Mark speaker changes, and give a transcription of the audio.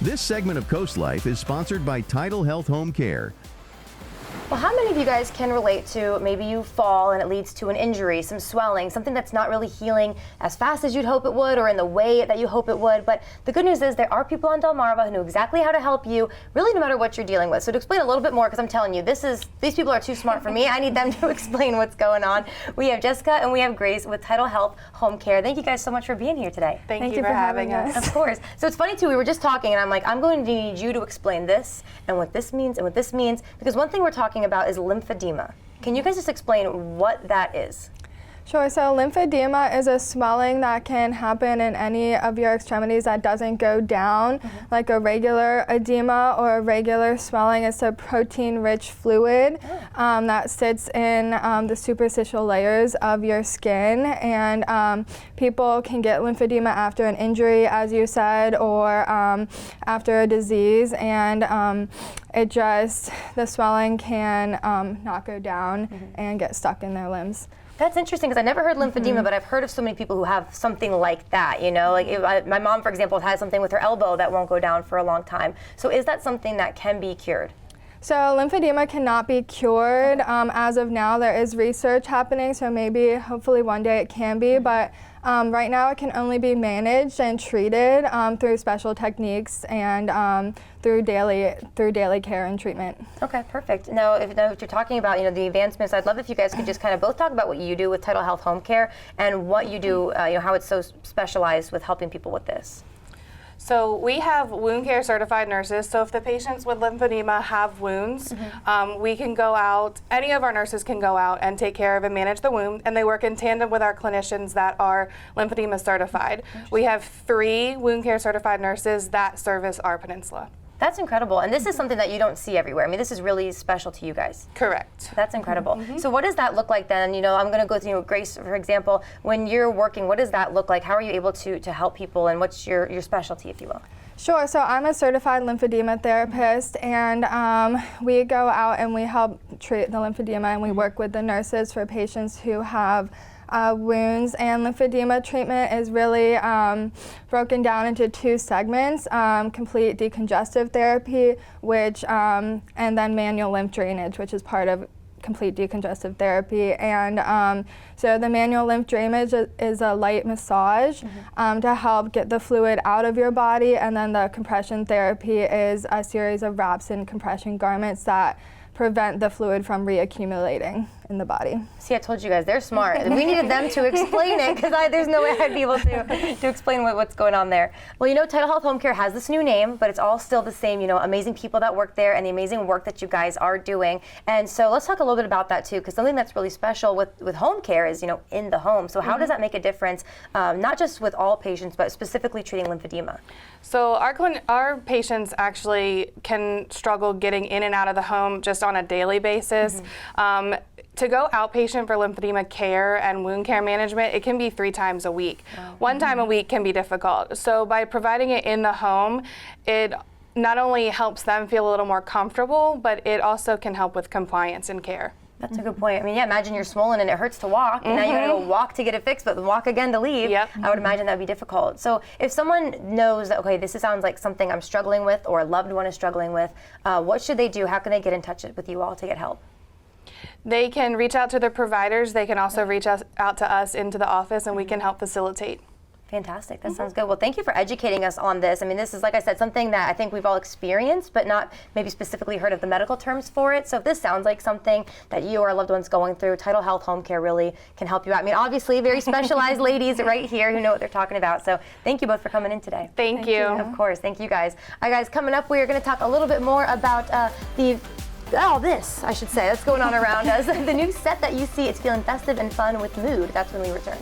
Speaker 1: This segment of CoastLife is sponsored by TidalHealth Home Care.
Speaker 2: Well, how many of you guys can relate to maybe you fall and it leads to an injury, some swelling, something that's not really healing as fast as you'd hope it would or in the way that you hope it would? But the good news is there are people on Delmarva who know exactly how to help you, really no matter what you're dealing with. So to explain a little bit more, because I'm telling you, these people are too smart for me. I need them to explain what's going on. We have Jessica and we have Grace with TidalHealth Home Care. Thank you guys so much for being here today.
Speaker 3: Thank you for having us.
Speaker 2: Of course. So it's funny too, we were just talking and I'm like, I'm going to need you to explain this and what this means and what this means, because one thing we're talking about is lymphedema. Can you guys just explain what that is?
Speaker 3: Sure. So lymphedema is a swelling that can happen in any of your extremities that doesn't go down, like a regular edema or a regular swelling. It's a protein-rich fluid that sits in the superficial layers of your skin, and people can get lymphedema after an injury, as you said, or after a disease, and the swelling can not go down and get stuck in their limbs.
Speaker 2: That's interesting because I never heard lymphedema, but I've heard of so many people who have something like that, you know, like my mom, for example, has something with her elbow that won't go down for a long time. So is that something that can be cured?
Speaker 3: So lymphedema cannot be cured. As of now, there is research happening, so maybe, hopefully one day it can be, but right now it can only be managed and treated through special techniques and through daily care and treatment.
Speaker 2: Okay, perfect. Now, if you're talking about, you know, the advancements, I'd love if you guys could just kind of both talk about what you do with TidalHealth Home Care and what you do, you know, how it's so specialized with helping people with this.
Speaker 4: So we have wound care certified nurses. So if the patients with lymphedema have wounds, we can go out, any of our nurses can go out and take care of and manage the wound, and they work in tandem with our clinicians that are lymphedema certified. We have 3 wound care certified nurses that service our peninsula.
Speaker 2: That's incredible, and this is something that you don't see everywhere. I mean, this is really special to you guys.
Speaker 4: Correct.
Speaker 2: That's incredible. So what does that look like then? You know, I'm going to go through Grace, for example. When you're working, what does that look like? How are you able to help people, and what's your specialty, if you will?
Speaker 3: Sure. So I'm a certified lymphedema therapist, and we go out and we help treat the lymphedema, and we work with the nurses for patients who have wounds. And lymphedema treatment is really broken down into 2 segments: complete decongestive therapy, which and then manual lymph drainage, which is part of complete decongestive therapy. And so the manual lymph drainage is a light massage to help get the fluid out of your body, and then the compression therapy is a series of wraps and compression garments that prevent the fluid from reaccumulating in the body.
Speaker 2: See, I told you guys, they're smart. We needed them to explain it because there's no way I'd be able to explain what's going on there. Well, you know, TidalHealth Home Care has this new name, but it's all still the same, you know, amazing people that work there and the amazing work that you guys are doing. And so let's talk a little bit about that too, because something that's really special with home care is, you know, in the home. So how does that make a difference, not just with all patients, but specifically treating lymphedema?
Speaker 4: So our patients actually can struggle getting in and out of the home just on a daily basis. To go outpatient for lymphedema care and wound care management, it can be 3 times a week. One time a week can be difficult. So by providing it in the home, it not only helps them feel a little more comfortable, but it also can help with compliance and care.
Speaker 2: That's a good point. I mean, yeah, imagine you're swollen and it hurts to walk, and now you gotta go walk to get it fixed, but walk again to leave. I would imagine that would be difficult. So if someone knows that, okay, this sounds like something I'm struggling with or a loved one is struggling with, what should they do? How can they get in touch with you all to get help?
Speaker 4: They can reach out to their providers. They can also reach out to us into the office, and we can help facilitate.
Speaker 2: Fantastic. That sounds good. Well, thank you for educating us on this. I mean, this is, like I said, something that I think we've all experienced, but not maybe specifically heard of the medical terms for it. So if this sounds like something that you or a loved one's going through, TidalHealth Home Care really can help you out. I mean, obviously, very specialized ladies right here who know what they're talking about. So thank you both for coming in today.
Speaker 4: Thank you.
Speaker 2: Of course. Thank you, guys. All right, guys, coming up, we are going to talk a little bit more about this, I should say, that's going on around us. The new set that you see, it's feeling festive and fun with mood. That's when we return.